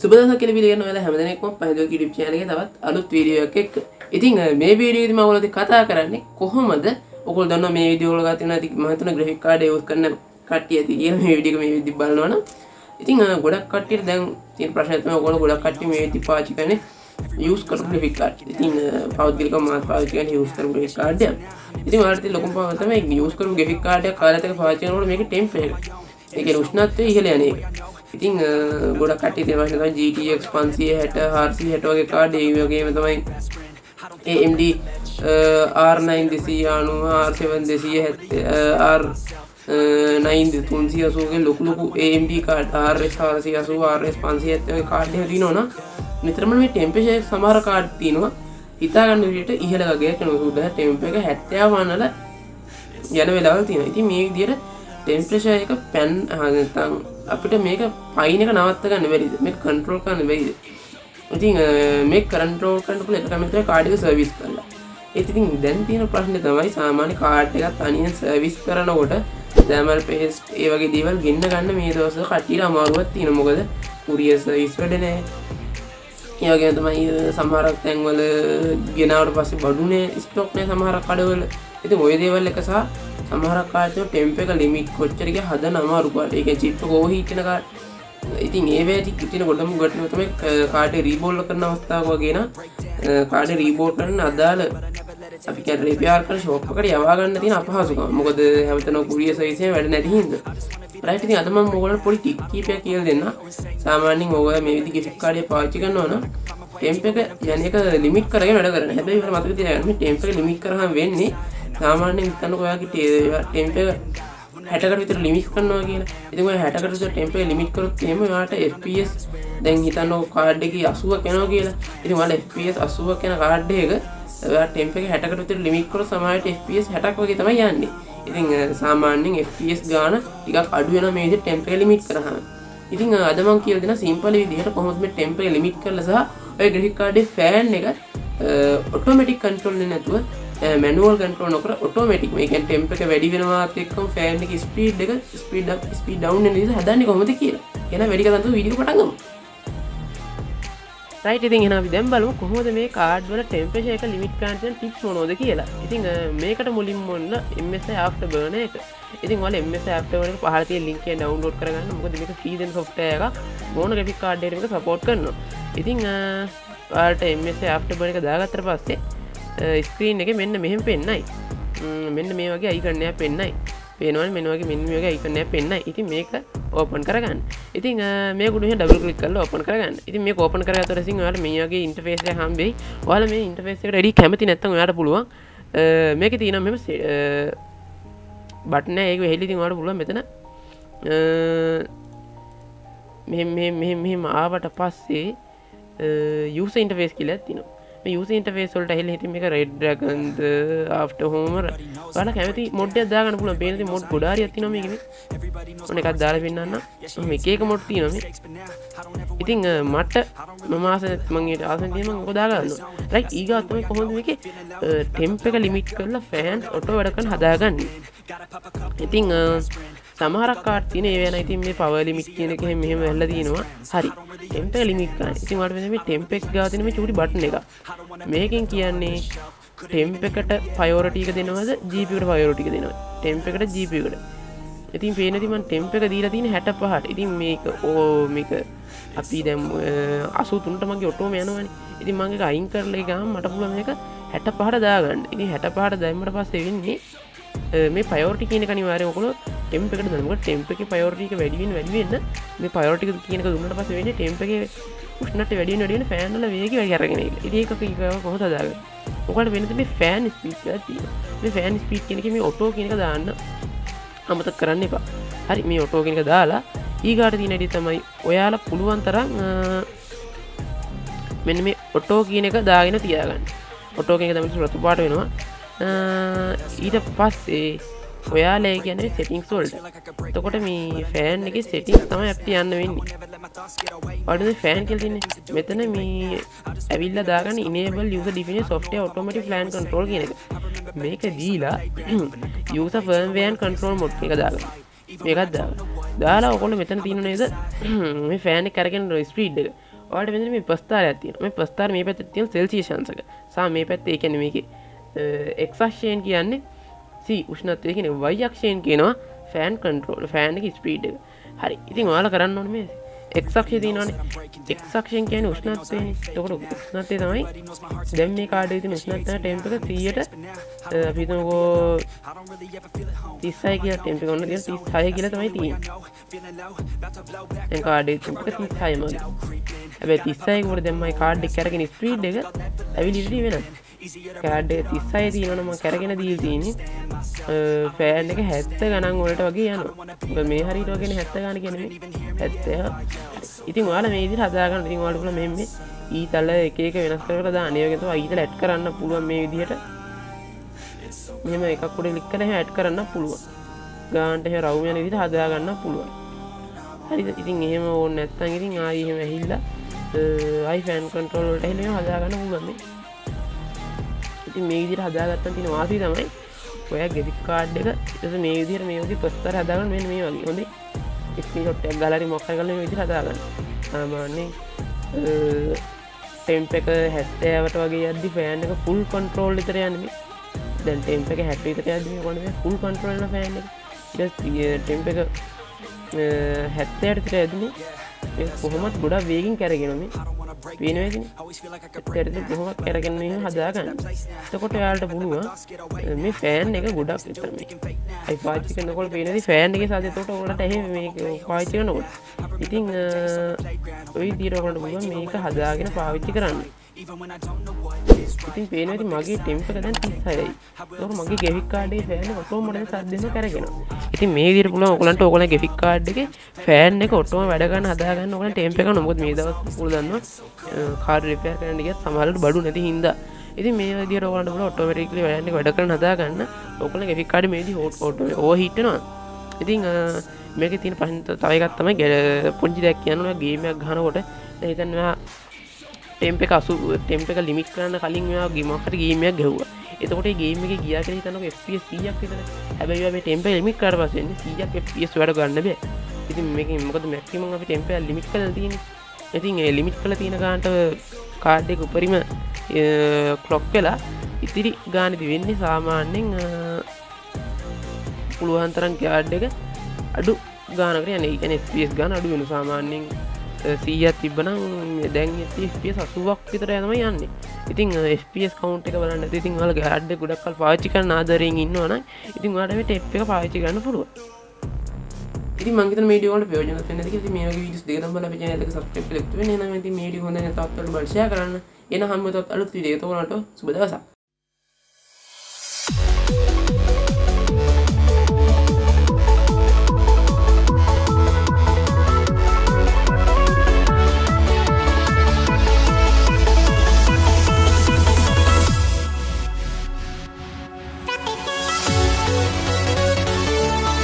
සුබදහස කියලා වීඩියෝ කරන ඔයාලා හැමදෙනෙක්ම පහදෝ YouTube channel එකේ තවත් අලුත් වීඩියෝ එකක් එක්ක. ඉතින් මේ වීඩියෝ එකේදී මම ඔයාලට කතා කරන්නේ කොහොමද ඔයගොල්ලෝ දන්නවා මේ වීඩියෝ වල ගන්න තියෙන මම හිතන graphic card use කරන කට්ටිය ඇති කියලා මේ වීඩියෝ එක මේ විදිහට බලනවා නම් ඉතින් ගොඩක් කට්ටියට දැන් තියෙන ප්‍රශ්නය තමයි ඔයගොල්ලෝ ගොඩක් කට්ටිය මේ විදිහට පාවිච්චි කරන්නේ use කරපු graphic card. ඉතින් පෞද්ගලිකව මාත් පාවිච්චි කරන්නේ use කරපු graphic card එක. ඉතින් ඔයාලට තියෙන ලොකුම ප්‍රශ්නේ තමයි use කරපු graphic card එක කාලයක් පාවිච්චි කරනකොට මේකේ temp එක. ඒකේ උෂ්ණත්වය ඉහළ යන එක. ඉතින් ගොඩක් කට්ටිය තියෙනවා තමයි GTX 560 460 වගේ කාඩ් ඒ වගේම තමයි AMD R9 290 R7 270 R9 380 වගේ ලොකු AMD කාඩ් RS 480 RS 570 වගේ කාඩ් එක තියෙනවා නිතරම මේ ටෙම්පරේචර් එක සමහර කාඩ් තියෙනවා හිතා ගන්න විදිහට ඉහළ ගගයක් යනවා උඩ ටෙම්ප් එක 70 වන්නල යන වෙලාවල් තියෙනවා. ඉතින් මේ විදිහට ටෙම්පරේචර් එක පැන් නැත්නම් අපිට මේක පයින් එක නවත්ත ගන්න බැරිද? මේක කන්ට්‍රෝල් කරන්න බැරිද? ඉතින් මේක කන්ට්‍රෝල් කරන්න පුළුවන් එක තමයි කාඩ් එක සර්විස් කරලා. ඒත් ඉතින් දැන් තියෙන ප්‍රශ්නේ තමයි සාමාන්‍ය කාඩ් එකක් තනියෙන් සර්විස් කරනකොට thermal paste ඒ වගේ දේවල් ගෙන්න ගන්න මේ දවස්වල කට්ටියට අමාරුවක් තියෙනවා. මොකද courier service වැඩ නැහැ. ඒ වගේම තමයි සමහරක් තැන්වල ගෙනාවට පස්සේ බඩුනේ ස්ටොක් නැහැ සමහර කඩවල. ඉතින් ওই දේවල් එක සහ සමහර කාඩ් වල ටෙම්ප් එක ලිමිට් කොච්චර ගියා හදන අමාරු කාඩ්. ඒ කියන්නේ chip එක overheat වෙන කාඩ්. ඉතින් ඒ වේටි කිටින ගොඩම ගැටලුව තමයි කාඩ් එක රීබෝල් කරන අවස්ථාවක වගේ නා කාඩ් එක රීබෝල් කරන්න අදාළ අපි කියන්නේ රිපෙයාර් කරන ෂොප් එකට යවා ගන්න තියෙන අපහසුකම. මොකද හැමතැනම courier service එක වැඩ නැති හින්දා. රයිට් ඉතින් අද මම ඔයගොල්ලන්ට පොඩි ටික් කීපයක් කියලා දෙන්න. සාමාන්‍යයෙන් ඔයගොල්ලෝ මේ විදිහේ gift card එක පාවිච්චි කරනවා නම් ටෙම්ප් එක යන එක ලිමිට් කරගෙන වැඩ කරන්න. හැබැයි ඔයාලා මතක තියාගන්න මේ ටෙම්ප් එක ලිමිට් කරාම වෙන්නේ සාමාන්‍යයෙන් හිතන්නකෝ ඔයාගේ ටෙම්ප් එක 60කට විතර ලිමිට් කරනවා කියලා. ඉතින් ඔය 60කට විතර ටෙම්ප් එක ලිමිට් කරොත් එහෙම ඔයාලට FPS දැන් හිතන්නකෝ කාඩ් එකේ 80ක් යනවා කියලා. ඉතින් ඔයාලා FPS 80ක් යන කාඩ් එක ඔයා ටෙම්ප් එක 60කට විතර ලිමිට් කරොත් සමහරවිට FPS 60ක් වගේ තමයි යන්නේ. ඉතින් සාමාන්‍යයෙන් FPS ගාන ටිකක් අඩු වෙනවා මේ විදිහට ටෙම්ප් එක ලිමිට් කරාම. ඉතින් අද මම කියලා දෙන සිම්පල් විදිහට කොහොමද මේ ටෙම්ප් එක ලිමිට් කරලා සහ ඔය graphic card එකේ ෆෑන් එක ඔටෝමැටික් කන්ට්‍රෝල් එකේ නැතුව manual control නොකර automatic මේ කියන්නේ temp එක වැඩි වෙනවාත් එක්කම fan එකේ speed එක speed up speed down වෙන විදිහ හදන්නේ කොහොමද කියලා. එහෙනම් වැඩි කතාවක් වීඩියෝ පටන් ගමු. right ඉතින් එහෙනම් අපි දැන් බලමු කොහොමද මේ කාඩ් වල temperature එක limit කරන්න තියෙන tips මොනවද කියලා. ඉතින් මේකට මුලින්ම ඔන්න MSI afterburner එක. ඉතින් ඔයාලා MSI afterburner එක පහළ තියෙන link එක download කරගන්න. මොකද මේක free දෙන software එකක්. මොන graphic card එකකට මේක support කරනවා. ඉතින් ඔයාලට MSI afterburner එක දාගත්තට පස්සේ ස්ක්‍රීන් එකේ මෙන්න මෙහෙම පෙන්නයි. මෙන්න මේ වගේ අයිකන් එකක් පෙන්නයි. පේනවනේ මෙන්න වගේ මෙන්න මේ වගේ අයිකන් එකක් පෙන්නයි. ඉතින් මේක ඕපන් කරගන්න. ඉතින් මේක උඩ මෙහෙම ඩබල් ක්ලික් කරලා ඕපන් කරගන්න. ඉතින් මේක ඕපන් කරගත්තට පස්සේ ඔයාලට මේ වගේ ඉන්ටර්ෆේස් එකක් හම්බෙයි. ඔයාලා මේ ඉන්ටර්ෆේස් එකට වැඩි කැමති නැත්නම් ඔයාලට පුළුවන් මේකේ තියෙනවා මෙහෙම බටන් එක ඒක වෙහෙලි ඉතින් ඔයාලට පුළුවන් මෙතන මෙහෙම ආවට පස්සේ user interface කියලා තියෙනවා. මේ user interface වලට ඇහිලා හිටින් මේක red dragon after home ඔයාලා කැමති mod එකක් දාගන්න පුළුවන්. පේන ඉතින් mod ගොඩාරියක් තියෙනවා මේකේ. ඔන්න එකක් දාලා පෙන්නන්න. මේක එක mod තියෙනවා මේ. ඉතින් මට මම ආසෙන් තියෙන මම ඔක දාගන්නවා. රයිට් ඊගා තමයි කොහොමද මේකේ temp එක limit කරලා fans auto වැඩ කරන්න හදාගන්නේ. ඉතින් සමහරක් කාඩ් තියෙන ඒවා නම් ඉතින් මේ power limit කියන එක මෙහෙම වැල්ලා තියෙනවා. හරි. temp එක limit කරන්න. ඉතින් ඔයාලට වෙන මේ temp එක ගාව තියෙන මේ චූටි බටන් එක. මේකෙන් කියන්නේ temp එකට priority එක දෙනවද GPU එකට priority එක දෙනවද? temp එකට GPU එකට. ඉතින් පේන ඉතින් මම temp එක දීලා තියෙන 65ට. ඉතින් මේක අපි දැන් 83ට මගේ ඔටෝම යනවනේ. ඉතින් මම ඒක අයින් කරලා ගියාම මට පුළුවන් මේක 65ට දාගන්න. ඉතින් 65ට දැම්මට පස්සේ වෙන්නේ මේ priority කියන එක අනිවාර්යයෙන් ඔයගොල්ලෝ temp එකට දාන්න. මොකද temp එකේ priority එක වැඩි වෙන්න මේ priority එක කියන එක දුන්නාට පස්සේ වෙන්නේ temp එකේ උෂ්ණත්වය වැඩි වෙන ෆෑන් වල වේගය වැඩි අරගෙන ඉන්න. ඉතින් ඒක කොහොමද හදාගන්නේ? ඔයාලට වෙන්නේ මේ ෆෑන් ස්පීඩ් කියලා තියෙනවා. මේ ෆෑන් ස්පීඩ් කියන එකේ මේ ඔටෝ කියන එක දාන්න අමතක කරන්න එපා. හරි මේ ඔටෝ කියන එක දාලා ඊගාට තියෙන ඉතින් තමයි ඔයාලා පුළුවන් තරම් මෙන්න මේ ඔටෝ කියන එක දාගෙන තියාගන්න. ඔටෝ කියන එක තමයි රතු පාට වෙනවා. ඊට පස්සේ ඔයාලා ඒ කියන්නේ settings වලට. එතකොට මේ fan එකේ settings තමයි අපිට යන්න වෙන්නේ. ඔයාලට fan කියලා තියෙන්නේ. මෙතන මේ ඇවිල්ලා දාගන්න enable user defined software automatic fan control කියන එක. මේක දීලා user firmware and control mode එක දාගන්න. මේකත් දාලා ඔයගොල්ලෝ මෙතන තියෙන නේද මේ fan එක කරගෙන ස්පීඩ් එක. ඔයාලට මෙන්න මේ ප්‍රස්ථාරයක් තියෙනවා. මේ ප්‍රස්ථාර මේ පැත්තේ තියෙන සෙල්සියස් අංශක. සහ මේ පැත්තේ ඒ කියන්නේ මේකේ x අක්ෂයෙන් කියන්නේ c උෂ්ණත්වය කියන්නේ y අක්ෂයෙන් කියනවා ෆෑන් කන්ට්‍රෝල් ෆෑන් එකේ ස්පීඩ් එක. හරි. ඉතින් ඔයාලා කරන්න ඕනේ මේ x අක්ෂය තියෙනවානේ. x අක්ෂයෙන් කියන්නේ උෂ්ණත්වයනේ. එතකොට උෂ්ණත්වය තමයි දැන් මේ කාඩේ තියෙන උෂ්ණත්වය ටෙම්ප් එක 100ට අපි හිතමුකෝ 36 කියලා ටෙම්ප් එක ඔන්න තියෙන 36 කියලා තමයි තියෙන්නේ. දැන් කාඩේ ටෙම්ප් එක 36 මගේ. හැබැයි 36 කට දැන් මම කාඩ් එක කරගෙන ස්පීඩ් එක ඇවිලිටි වෙනස්. කාඩ් එක 36 තියෙනවනම් මම කරගෙන දීලා තියෙන්නේ ෆෑන් එක 70 ගණන් වලට වගේ යනවා. මොකද මේ හරියට වගේ 70 ගණන් කියන්නේ 70. ඉතින් ඔයාලා මේ විදිහට හදා ගන්න. ඉතින් ඔයාලට පුළුවන් මේ ඊතල එක එක වෙනස් කරලා දාන්න. ඒ වගේ තමයි ඊතල ඇඩ් කරන්න පුළුවන් මේ විදිහට. මෙහෙම එකක් උඩ ක්ලික් කරලා ඇඩ් කරන්න පුළුවන්. ගානට එහෙම රවුම් යන විදිහට හදා ගන්න පුළුවන්. හරිද? ඉතින් එහෙම ඕනේ නැත්නම් ඉතින් ආයි එහෙම ඇහිල්ලා ආයි ෆෑන් කන්ට්‍රෝල් වලට ඇහිල්ලා හදා ගන්න පුළුවන් මේ. ඉතින් මේ විදිහට හදාගත්තම තියෙන වාසිය තමයි ඔයා ගෙෆික් කාඩ් එක ඊට මේ විදිහට මේ වගේ ප්‍රස්තාර හදාගන්න මෙන්න මේ වගේ. හොඳේ. ස්ක්‍රීන්ෂොට් එකක් ගාලා හරි මොකක් හරි කරලා මේ විදිහට හදාගන්න. සාමාන්‍යයෙන් ටෙම්ප් එක 70ට වගේ යද්දි ෆෑන් එක ෆුල් කන්ට්‍රෝල් විතර යන්නේ මේ. දැන් ටෙම්ප් එක 60 විතර යද්දි මේ කොහොමද ෆුල් කන්ට්‍රෝල් වෙන ෆෑන් එක. ඊට ටෙම්ප් එක 70ට විතර යද්දි මේ කොහොමද ගොඩක් වේගින් කරගෙන මේ පේනවද? ඇත්තටම කොහොමද කරගෙන මේ හදාගන්න. එතකොට ඔයාලට පුළුවන් මේ ෆෑන් එක ගොඩක් විතර මේ. අයි පාවිච්චි කරනකොට පේනදී ෆෑන් එකේ සාදේ එතකොට ඔයාලට එහෙම මේක පාවිච්චි කරනකොට. ඉතින් ඔය විදිහට ඔයාලට පුළුවන් මේක හදාගෙන පාවිච්චි කරන්න. ඉතින් පේනවද මගේ ටෙම්ප් එක දැන් 36යි. ඒක මගේ ගෙෆික් කාඩේ ෆෑන් එක ඔටෝමැටික් සද්දෙම කරගෙනවා. ඉතින් මේ විදිහට පුළුවන් ඔයගලන්ට ඔයගලගේ ගෙෆික් කාඩ් එකේ ෆෑන් එක ඔටෝම වැඩ ගන්න හදා ගන්න ඔයගලන් ටෙම්ප් එක ගන්න. මොකද මේ දවස් පුළ දන්නවා කාඩ් රිපෙයාර් කරන්න ගියත් සමහරවිට බඩු නැති හින්දා. ඉතින් මේ විදිහට ඔයගලන්ට පුළුවන් ඔටෝමැටික්ලි ෆෑන් එක වැඩ කරන්න හදා ගන්න. ඔයගලගේ ගෙෆික් කාඩේ මේ විදිහට ඕවර්හීට් වෙනවා. ඉතින් මේකේ තියෙන ප්‍රශ්න තව එකක් තමයි පොන්චි දෙයක් කියනවා ගේම් එකක් ගහනකොට දැන් හිතන්න ඔයා ටෙම්ප් එක 80 ටෙම්ප් එක ලිමිට් කරන්න කලින් මෙයා මොකක් හරි ගේම් එකක් ගැහුවා. එතකොට මේ ගේම් එකේ ගියා කියලා හිතනකො FPS 100ක් විතර. හැබැයි ඔයා මේ ටෙම්ප් එක ලිමිට් කරලා පස්සේ එන්නේ 100ක් FPS වැඩ ගන්න බෑ. ඉතින් මේකෙන් මොකද මැක්සිමම් අපි ටෙම්ප් එක ලිමිට් කරලා තියෙන්නේ. ඉතින් ඒ ලිමිට් කරලා තියෙන ගානට කාඩ් එක උඩරිම ක්ලොක් වෙලා ඉතිරි ගානේදී වෙන්නේ සාමාන්‍යයෙන් පුළුවන් තරම් කාඩ් එක අඩු ගානකට යන්නේ. ඒ කියන්නේ FPS ගාන අඩු වෙනවා සාමාන්‍යයෙන් 100ක් තිබ්බනම් දැන් FPS 80ක් විතර තමයි යන්නේ. ඉතින් FPS කවුන්ට් එක බලන්න. ඉතින් ඔයාලගේ කාඩ් එක ගොඩක් කල් පාවිච්චි කරන ආදරයෙන් ඉන්නවා නම් ඉතින් ඔයාලට මේ ටෙප් එක පාවිච්චි කරන්න පුළුවන්. ඉතින් මම හිතන මේ වීඩියෝ වලට ප්‍රයෝජනවත් වෙන්න ඇති කියලා. ඉතින් මේ වගේ වීඩියෝස් දෙක තමයි අපේ channel එක subscribe කරලා ඉක්තු වෙන්න. එහෙනම් ඉතින් මේ වීඩියෝ හොඳ නැත්නම් තාත්තට බලන්න share කරන්න. එන හැමෝටත් අලුත් වීඩියෝ එකකට ඔයාලට සුබ දවසක්.